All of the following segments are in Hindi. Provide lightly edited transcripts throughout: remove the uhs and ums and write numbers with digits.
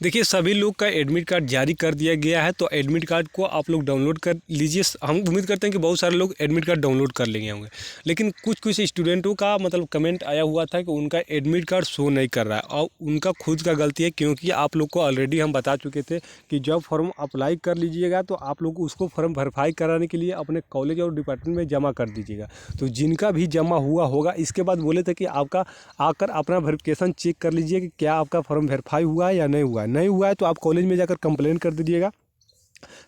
देखिए, सभी लोग का एडमिट कार्ड जारी कर दिया गया है, तो एडमिट कार्ड को आप लोग डाउनलोड कर लीजिए। हम उम्मीद करते हैं कि बहुत सारे लोग एडमिट कार्ड डाउनलोड कर लेंगे होंगे, लेकिन कुछ कुछ स्टूडेंटों का मतलब कमेंट आया हुआ था कि उनका एडमिट कार्ड शो नहीं कर रहा है, और उनका खुद का गलती है, क्योंकि आप लोग को ऑलरेडी हम बता चुके थे कि जब फॉर्म अप्लाई कर लीजिएगा तो आप लोग उसको फॉर्म वेरीफाई कराने के लिए अपने कॉलेज और डिपार्टमेंट में जमा कर दीजिएगा। तो जिनका भी जमा हुआ होगा, इसके बाद बोले थे कि आपका आकर अपना वेरिफिकेशन चेक कर लीजिए कि क्या आपका फॉर्म वेरीफाई हुआ है या नहीं हुआ है। नहीं हुआ है तो आप कॉलेज में जाकर कंप्लेंट कर दीजिएगा,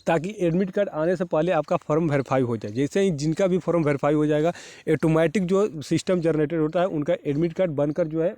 ताकि एडमिट कार्ड आने से पहले आपका फॉर्म वेरीफाई हो जाए। जैसे ही जिनका भी फॉर्म वेरीफाई हो जाएगा, ऑटोमेटिक जो सिस्टम जनरेटेड होता है उनका एडमिट कार्ड बनकर जो है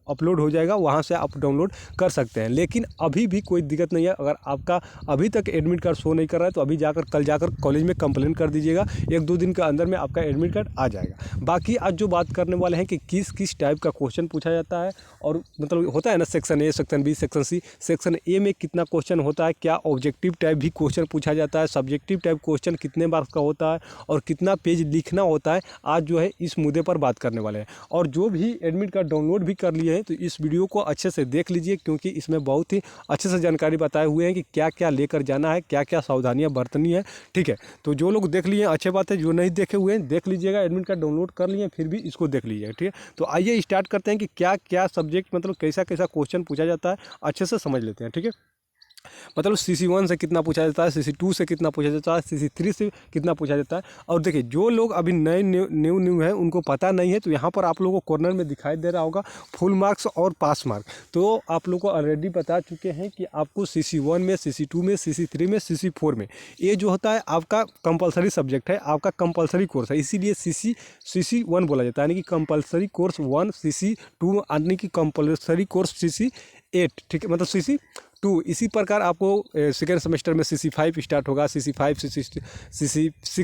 अपलोड हो जाएगा, वहाँ से आप डाउनलोड कर सकते हैं। लेकिन अभी भी कोई दिक्कत नहीं है, अगर आपका अभी तक एडमिट कार्ड शो नहीं कर रहा है तो अभी कल जाकर कॉलेज में कंप्लेंट कर दीजिएगा। 1-2 दिन के अंदर में आपका एडमिट कार्ड आ जाएगा। बाकी आज जो बात करने वाले हैं कि किस किस टाइप का क्वेश्चन पूछा जाता है, और मतलब होता है ना section A, section B, section C. Section A में कितना क्वेश्चन होता है, क्या ऑब्जेक्टिव टाइप भी क्वेश्चन पूछा जाता है, सब्जेक्टिव टाइप क्वेश्चन कितने मार्क्स का होता है, और कितना पेज लिखना होता है, आज जो है इस मुद्दे पर बात करने वाले हैं। और जो भी एडमिट कार्ड डाउनलोड भी कर लिए हैं तो इस वीडियो को अच्छे से देख लीजिए, क्योंकि इसमें बहुत ही अच्छे से जानकारी बताए हुए हैं कि क्या क्या लेकर जाना है, क्या क्या सावधानियां बरतनी है। ठीक है, तो जो लोग देख लिए अच्छी बात है, जो नहीं देखे हुए हैं देख लीजिएगा, एडमिट कार्ड डाउनलोड कर लिए फिर भी इसको देख लीजिएगा। ठीक है, तो आइए स्टार्ट करते हैं कि क्या क्या सब्जेक्ट मतलब कैसा कैसा क्वेश्चन पूछा जाता है, अच्छे से समझ लेते हैं। ठीक है, मतलब CC1 से कितना पूछा जाता है, CC2 से कितना पूछा जाता है, CC3 से कितना पूछा जाता है। और देखिए, जो लोग अभी नए न्यू हैं उनको पता नहीं है, तो यहाँ पर आप लोगों को कॉर्नर में दिखाई दे रहा होगा फुल मार्क्स और पास मार्क। तो आप लोग को ऑलरेडी बता चुके हैं कि आपको CC1 में, CC2 में, CC3 में, CC4 में ये जो होता है आपका कंपलसरी सब्जेक्ट है, आपका कंपलसरी कोर्स है, इसीलिए CC1 बोला जाता है, यानी कि कंपलसरी कोर्स 1, CC2 यानी कि कंपलसरी कोर्स CC8। ठीक है, मतलब CC2। इसी प्रकार आपको सेकेंड सेमेस्टर में CC5 स्टार्ट होगा, CC5, CC6,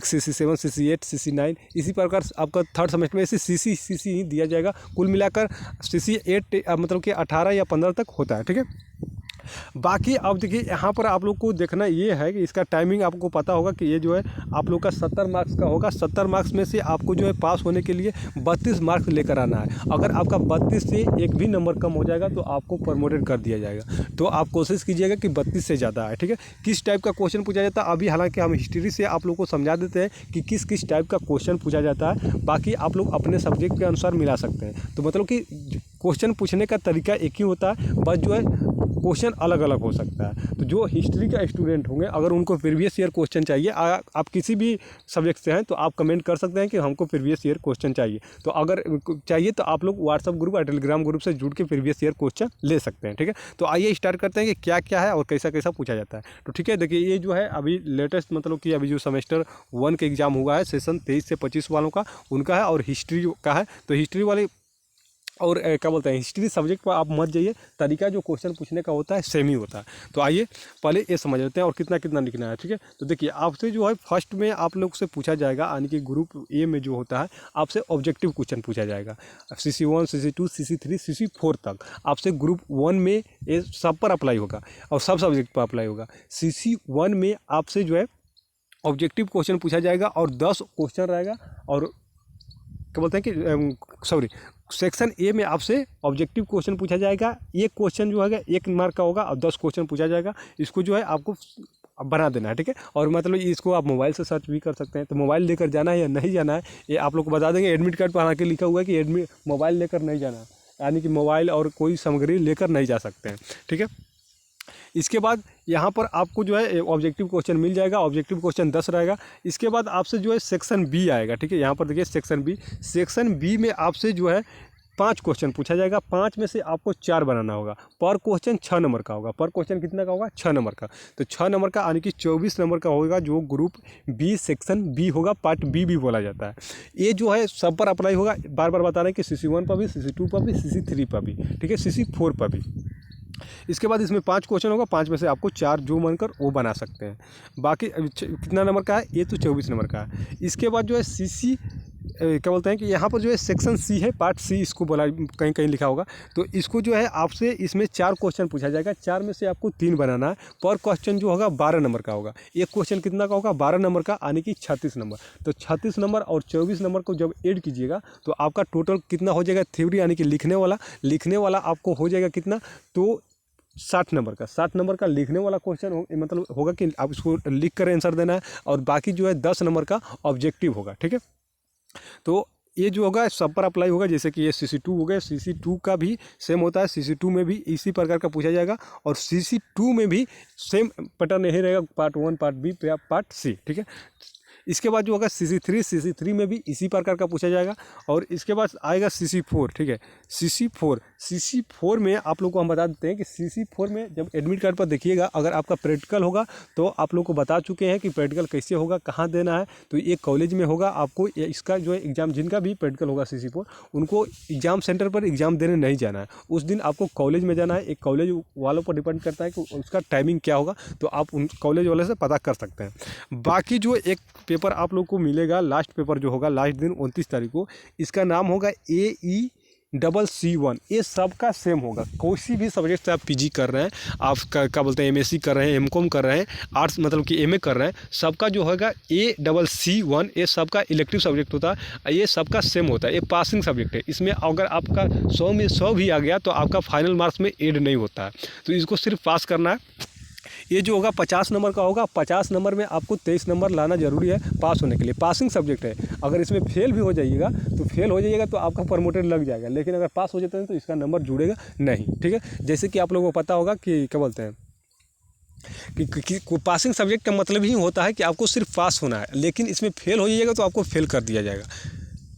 CC7, CC8, CC9। इसी प्रकार आपका थर्ड सेमेस्टर में CC ही दिया जाएगा। कुल मिलाकर CC8 मतलब कि 18 या 15 तक होता है। ठीक है, बाकी अब देखिए यहाँ पर आप लोग को देखना ये है कि इसका टाइमिंग आपको पता होगा कि ये जो है आप लोग का 70 मार्क्स का होगा। 70 मार्क्स में से आपको जो है पास होने के लिए 32 मार्क्स लेकर आना है। अगर आपका 32 से एक भी नंबर कम हो जाएगा तो आपको प्रमोटेड कर दिया जाएगा। तो आप कोशिश कीजिएगा कि 32 से ज़्यादा आए। ठीक है, किस टाइप का क्वेश्चन पूछा जाता है अभी हालांकि हम हिस्ट्री से आप लोग को समझा देते हैं कि किस किस टाइप का क्वेश्चन पूछा जाता है, बाकी आप लोग अपने सब्जेक्ट के अनुसार मिला सकते हैं। तो मतलब कि क्वेश्चन पूछने का तरीका एक ही होता है, बस जो है क्वेश्चन अलग अलग हो सकता है। तो जो हिस्ट्री का स्टूडेंट होंगे, अगर उनको प्रीवियस ईयर क्वेश्चन चाहिए, आप किसी भी सब्जेक्ट से हैं तो आप कमेंट कर सकते हैं कि हमको प्रीवियस ईयर क्वेश्चन चाहिए। तो अगर चाहिए तो आप लोग व्हाट्सअप ग्रुप और टेलीग्राम ग्रुप से जुड़ के प्रीवियस ईयर क्वेश्चन ले सकते हैं। ठीक है, तो आइए स्टार्ट करते हैं कि क्या क्या है और कैसा कैसा पूछा जाता है। तो ठीक है, देखिए ये जो है अभी लेटेस्ट मतलब कि अभी जो सेमेस्टर 1 का एग्जाम हुआ है, सेशन 23 से 25 वालों का उनका है, और हिस्ट्री का है। तो हिस्ट्री वाले और क्या बोलते हैं, हिस्ट्री सब्जेक्ट पर आप मत जाइए, तरीका जो क्वेश्चन पूछने का होता है सेम ही होता है। तो आइए पहले ये समझ लेते हैं और कितना कितना लिखना है। ठीक है, तो देखिए आपसे जो है फर्स्ट में आप लोग से पूछा जाएगा, यानी कि ग्रुप ए में जो होता है आपसे ऑब्जेक्टिव क्वेश्चन पूछा जाएगा। CC1, CC2, CC3, CC4 तक आपसे ग्रुप 1 में ये सब पर अप्लाई होगा और सब सब्जेक्ट पर अप्लाई होगा। CC1 में आपसे जो है ऑब्जेक्टिव क्वेश्चन पूछा जाएगा और 10 क्वेश्चन रहेगा। और क्या बोलते हैं कि सॉरी, सेक्शन ए में आपसे ऑब्जेक्टिव क्वेश्चन पूछा जाएगा। एक क्वेश्चन जो है 1 मार्क का होगा और 10 क्वेश्चन पूछा जाएगा। इसको जो है आपको बना देना है। ठीक है, और मतलब इसको आप मोबाइल से सर्च भी कर सकते हैं। तो मोबाइल लेकर जाना है या नहीं जाना है ये आप लोग को बता देंगे। एडमिट कार्ड पर आके लिखा हुआ है कि मोबाइल लेकर नहीं जाना है, यानी कि मोबाइल और कोई सामग्री लेकर नहीं जा सकते हैं। ठीक है, इसके बाद यहाँ पर आपको जो है ऑब्जेक्टिव क्वेश्चन मिल जाएगा। ऑब्जेक्टिव क्वेश्चन 10 रहेगा। इसके बाद आपसे जो है सेक्शन बी आएगा। ठीक है, यहाँ पर देखिए सेक्शन बी में आपसे जो है 5 क्वेश्चन पूछा जाएगा। 5 में से आपको 4 बनाना होगा। पर क्वेश्चन 6 नंबर का होगा। पर क्वेश्चन कितना का होगा? 6 नंबर का। तो 6 नंबर का यानी कि 24 नंबर का होगा, जो ग्रुप बी सेक्शन बी होगा, पार्ट बी भी बोला जाता है। ये जो है सब पर अप्लाई होगा। बार बार बता रहे हैं कि CC1 पर भी, CC2 पर भी, CC3 पर भी, ठीक है, CC4 पर भी। इसके बाद इसमें 5 क्वेश्चन होगा। 5 में से आपको 4 जो बनकर वो बना सकते हैं। बाकी कितना नंबर का है? ये तो 24 नंबर का है। इसके बाद जो है CC क्या बोलते हैं कि यहाँ पर जो है सेक्शन सी है, पार्ट सी इसको बोला, कहीं कहीं लिखा होगा। तो इसको जो है आपसे इसमें 4 क्वेश्चन पूछा जाएगा। 4 में से आपको 3 बनाना है। पर क्वेश्चन जो होगा 12 नंबर का होगा। एक क्वेश्चन कितना का होगा? 12 नंबर का, यानी कि 36 नंबर। तो 36 नंबर और 24 नंबर को जब ऐड कीजिएगा तो आपका टोटल कितना हो जाएगा? थ्योरी यानी कि लिखने वाला आपको हो जाएगा कितना? तो 60 नंबर का, 60 नंबर का लिखने वाला क्वेश्चन मतलब होगा कि आप इसको लिख कर आंसर देना है, और बाकी जो है 10 नंबर का ऑब्जेक्टिव होगा। ठीक है, तो ये जो होगा सब पर अप्लाई होगा। जैसे कि ये CC2 हो गया, CC2 का भी सेम होता है, CC2 में भी इसी प्रकार का पूछा जाएगा, और CC2 में भी सेम पैटर्न यही रहेगा, part 1, part B, part C. ठीक है, इसके बाद जो होगा CC3 में भी इसी प्रकार का पूछा जाएगा, और इसके बाद आएगा CC4। ठीक है, CC4 में आप लोग को हम बता देते हैं कि CC4 में जब एडमिट कार्ड पर देखिएगा, अगर आपका प्रैक्टिकल होगा तो आप लोग को बता चुके हैं कि प्रैक्टिकल कैसे होगा, कहाँ देना है। तो ये कॉलेज में होगा, आपको इसका जो है एग्ज़ाम, जिनका भी प्रैक्टिकल होगा CC4, उनको एग्ज़ाम सेंटर पर एग्ज़ाम देने नहीं जाना है, उस दिन आपको कॉलेज में जाना है। एक कॉलेज वालों पर डिपेंड करता है कि उसका टाइमिंग क्या होगा, तो आप उन कॉलेज वाले से पता कर सकते हैं। बाकी जो एक पेपर आप लोग को मिलेगा, लास्ट पेपर जो होगा लास्ट दिन 29 तारीख को, इसका नाम होगा AECC1। ये सबका सेम होगा, कोई भी सब्जेक्ट से आप PG कर रहे हैं, आप क्या बोलते हैं MSc कर रहे हैं, MCOM कर रहे हैं, आर्ट्स मतलब कि MA कर रहे हैं, सबका जो होगा ACC1, ये सबका इलेक्टिव सब्जेक्ट होता है, ये सबका सेम होता है, ये पासिंग सब्जेक्ट है। इसमें अगर आपका 100 में 100 भी आ गया तो आपका फाइनल मार्क्स में ऐड नहीं होता है, तो इसको सिर्फ पास करना है। ये जो होगा 50 नंबर का होगा, 50 नंबर में आपको 23 नंबर लाना जरूरी है पास होने के लिए, पासिंग सब्जेक्ट है। अगर इसमें फेल भी हो जाइएगा तो आपका प्रमोटेड लग जाएगा, लेकिन अगर पास हो जाते हैं तो इसका नंबर जुड़ेगा नहीं। ठीक है, जैसे कि आप लोगों को पता होगा कि क्या बोलते हैं कि पासिंग सब्जेक्ट का मतलब ही होता है कि आपको सिर्फ पास होना है, लेकिन इसमें फेल हो जाइएगा तो आपको फेल कर दिया जाएगा,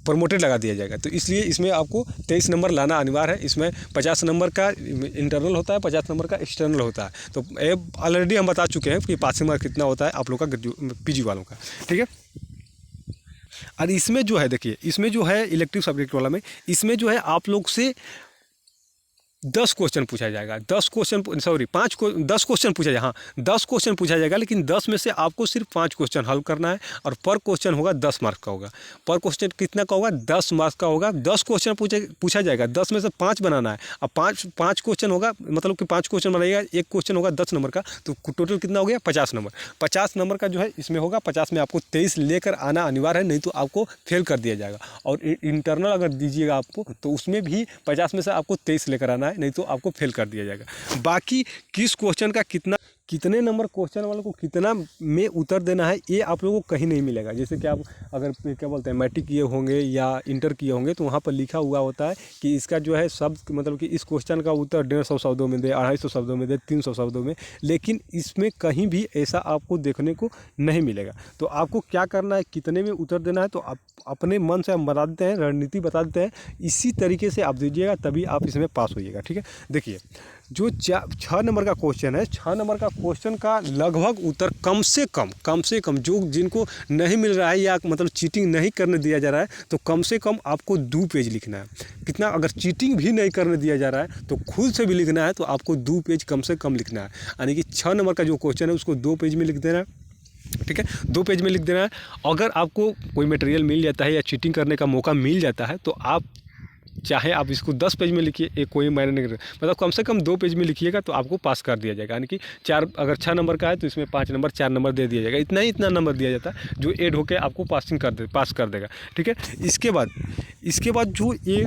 प्रमोटेड लगा दिया जाएगा। तो इसलिए इसमें आपको 23 नंबर लाना अनिवार्य है। इसमें 50 नंबर का इंटरनल होता है, 50 नंबर का एक्सटर्नल होता है। तो ये ऑलरेडी हम बता चुके हैं कि पासिंग मार्क कितना होता है आप लोग का PG वालों का। ठीक है, और इसमें जो है देखिए, इसमें जो है इलेक्टिव सब्जेक्ट वाला में, इसमें जो है आप लोग से 10 क्वेश्चन पूछा जाएगा, 10 क्वेश्चन सॉरी 10 क्वेश्चन पूछा जाएगा, हाँ 10 क्वेश्चन पूछा जाएगा, लेकिन 10 में से आपको सिर्फ 5 क्वेश्चन हल करना है, और पर क्वेश्चन होगा 10 मार्क्स का होगा। पर क्वेश्चन कितना का होगा? 10 मार्क्स का होगा। 10 क्वेश्चन पूछा जाएगा, 10 में से 5 बनाना है। अब 5 क्वेश्चन होगा, मतलब कि 5 क्वेश्चन बनाइएगा, एक क्वेश्चन होगा 10 नंबर का, तो टोटल कितना हो गया? 50 नंबर। 50 नंबर का जो है इसमें होगा, 50 में आपको 23 लेकर आना अनिवार्य है, नहीं तो आपको फेल कर दिया जाएगा। और इंटरनल अगर दीजिएगा आपको, तो उसमें भी 50 में से आपको 23 लेकर आना है, नहीं तो आपको फेल कर दिया जाएगा। बाकी किस क्वेश्चन का कितने नंबर क्वेश्चन वालों को कितना में उत्तर देना है, ये आप लोगों को कहीं नहीं मिलेगा। जैसे कि आप अगर क्या बोलते हैं मैट्रिक किए होंगे या इंटर किए होंगे, तो वहाँ पर लिखा हुआ होता है कि इसका जो है सब मतलब कि इस क्वेश्चन का उत्तर 150 शब्दों में दे, 250 शब्दों में दे, 300 शब्दों में, लेकिन इसमें कहीं भी ऐसा आपको देखने को नहीं मिलेगा। तो आपको क्या करना है, कितने में उत्तर देना है, तो आप अपने मन से हम बता देते हैं, रणनीति बता देते हैं, इसी तरीके से आप दीजिएगा, तभी आप इसमें पास होइएगा। ठीक है, देखिए जो 6 नंबर का क्वेश्चन है, 6 नंबर का क्वेश्चन का लगभग उत्तर कम से कम जो जिनको नहीं मिल रहा है या मतलब चीटिंग नहीं करने दिया जा रहा है, तो कम से कम आपको 2 पेज लिखना है। कितना? अगर चीटिंग भी नहीं करने दिया जा रहा है तो खुद से भी लिखना है, तो आपको 2 पेज कम से कम लिखना है। यानी कि 6 नंबर का जो क्वेश्चन है उसको 2 पेज में लिख देना है। ठीक है, 2 पेज में लिख देना है। अगर आपको कोई मटेरियल मिल जाता है या चीटिंग करने का मौका मिल जाता है, तो आप चाहे आप इसको 10 पेज में लिखिए, एक कोई मायने नहीं, मतलब कम से कम 2 पेज में लिखिएगा तो आपको पास कर दिया जाएगा। यानी कि 4, अगर 6 नंबर का है तो इसमें 5 नंबर 4 नंबर दे दिया जाएगा। इतना नंबर दिया जाता है जो ऐड होकर आपको पास कर देगा। ठीक है, इसके बाद जो ये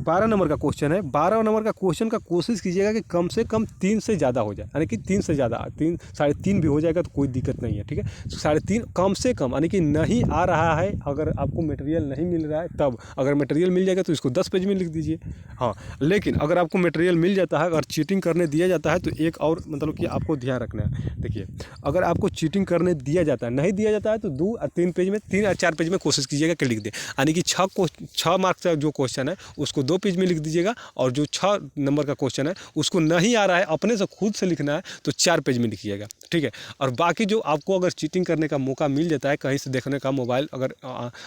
12 नंबर का क्वेश्चन है, 12 नंबर का क्वेश्चन का कोशिश कीजिएगा कि कम से कम 3 से ज़्यादा हो जाए। यानी कि 3 से ज़्यादा, 3 साढ़े 3 भी हो जाएगा तो कोई दिक्कत नहीं है। ठीक है, 3.5 कम से कम, यानी कि नहीं आ रहा है, अगर आपको मटेरियल नहीं मिल रहा है तब, अगर मटेरियल मिल जाएगा तो इसको 10 पेज में लिख दीजिए। हाँ, लेकिन अगर आपको मटेरियल मिल जाता है, अगर चीटिंग करने दिया जाता है, तो एक और मतलब कि आपको ध्यान रखना है। देखिए, अगर आपको चीटिंग करने दिया जाता है, नहीं दिया जाता है, तो 2 और 3 पेज में, 3 और 4 पेज में कोशिश कीजिएगा कि लिख दे। यानी कि 6 मार्क्स का जो क्वेश्चन है उसको 2 पेज में लिख दीजिएगा, और जो 6 नंबर का क्वेश्चन है उसको नहीं आ रहा है, अपने से खुद से लिखना है, तो 4 पेज में लिखिएगा। ठीक है, और बाकी जो आपको अगर चीटिंग करने का मौका मिल जाता है, कहीं से देखने का, मोबाइल अगर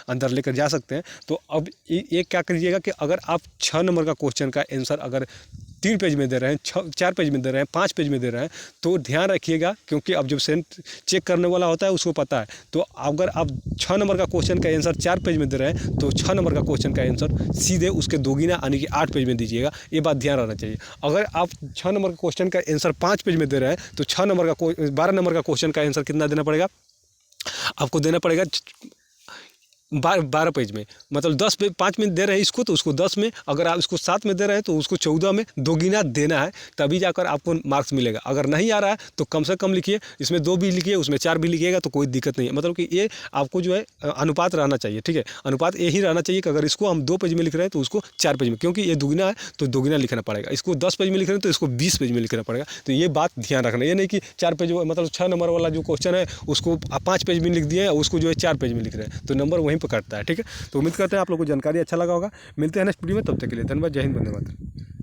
अंदर लेकर जा सकते हैं, तो अब ये क्या करिएगा कि अगर आप 6 नंबर का क्वेश्चन का आंसर अगर 3 पेज में दे रहे हैं, 4 पेज में दे रहे हैं, 5 पेज में दे रहे हैं, तो ध्यान रखिएगा, क्योंकि अब जब चेक करने वाला होता है उसको पता है। तो अगर आप 6 नंबर का क्वेश्चन का आंसर 4 पेज में दे रहे हैं, तो 6 नंबर का क्वेश्चन का आंसर सीधे उसके दोगुना यानी कि 8 पेज में दीजिएगा। ये बात ध्यान रखना चाहिए। अगर आप 6 नंबर का क्वेश्चन का आंसर 5 पेज में दे रहे हैं, तो 12 नंबर का क्वेश्चन का आंसर कितना देना पड़ेगा? आपको देना पड़ेगा 12 पेज में, मतलब 10 पे 5 में दे रहे हैं इसको, तो उसको 10 में, अगर आप इसको 7 में दे रहे हैं तो उसको 14 में दोगुना देना है, तभी जाकर आपको मार्क्स मिलेगा। अगर नहीं आ रहा है तो कम से कम लिखिए, इसमें 2 भी लिखिए, उसमें 4 भी लिखिएगा तो कोई दिक्कत नहीं है। मतलब कि ये आपको जो है अनुपात रहना चाहिए, ठीक है, अनुपात यही रहना चाहिए कि अगर इसको हम 2 पेज में लिख रहे हैं तो उसको 4 पेज में, क्योंकि ये दुगुना है तो दोगुना लिखना पड़ेगा। इसको 10 पेज में लिख रहे हैं तो इसको 20 पेज में लिखना पड़ेगा। तो ये बात ध्यान रखना, ये नहीं कि 4 पेज, मतलब 6 नंबर वाला जो क्वेश्चन है उसको 5 पेज में लिख दिए, उसको जो है 4 पेज में लिख रहे हैं, तो नंबर वहीं पर कटता है, ठीक है। तो उम्मीद करते हैं आप लोगों को जानकारी अच्छा लगा होगा। मिलते हैं नेक्स्ट वीडियो में, तब तक के लिए धन्यवाद। जय हिंद, वंदे मातरम।